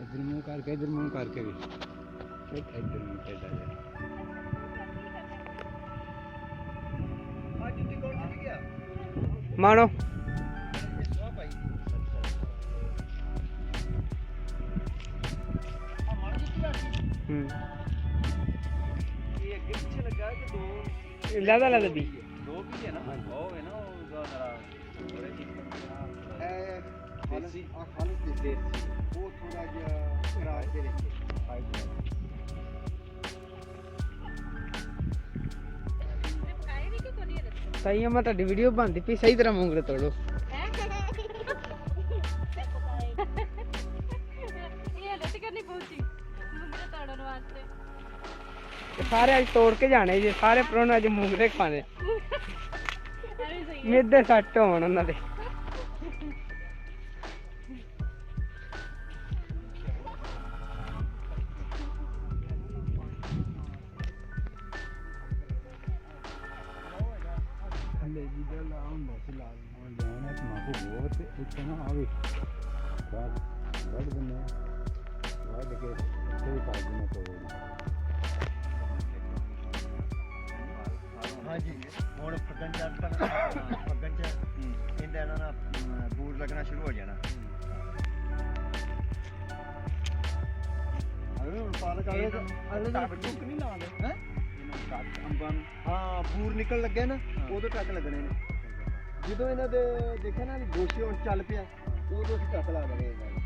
इधर मुंह करके भी इधर मुंह टेढ़ा जा। मानो ज़्यादा लगा भी दो भी है ना वो है ना वो जरा थोड़े ही देसी वो थोड़ा जिहा खराब दे रखे सही है। मैं तो वीडियो बनती पी सही तरह मूंगरे तोड़ो सारे अज तोड़ के जाने जी सारे परौने अज मूंगरे खाने मेदे सट होन उन्हां दे। थल्ले जी ला हुंदा सी ला जाना तमाकू बहुत इत्थे ना आवे बाहर वड दिन्ने वड के इत्थे भी पा दिन्ने कोई। हाँ जी ਹੁਣ ਫੱਗਣ ਚੱਲ ਤੱਕ ਫੱਗਣ ਚ ਇਹਦਾ ਇਹਨਾਂ ਦਾ ਬੂਰ ਲੱਗਣਾ ਸ਼ੁਰੂ ਹੋ ਜਾਣਾ। ਅਰੇ ਹੁਣ ਪਾਲਕ ਆਵੇ ਤਾਂ ਟੱਕ ਨਹੀਂ ਲਾਉਂਦੇ ਹੈ ਅੰਬਾਂ ਨੂੰ। ਹਾਂ ਬੂਰ ਨਿਕਲ ਲੱਗੇ ਨਾ ਉਦੋਂ ਟੱਕ ਲੱਗਣੇ ਨੇ। ਜਦੋਂ ਇਹਨਾਂ ਦੇ ਦੇਖਿਆ ਨਾ ਗੋਸ਼ੇ ਹੁਣ ਚੱਲ ਪਿਆ ਉਦੋਂ ਅਸੀਂ ਟੱਕ ਲਾ ਦੇਣੇ ਇਹਨਾਂ ਨੂੰ।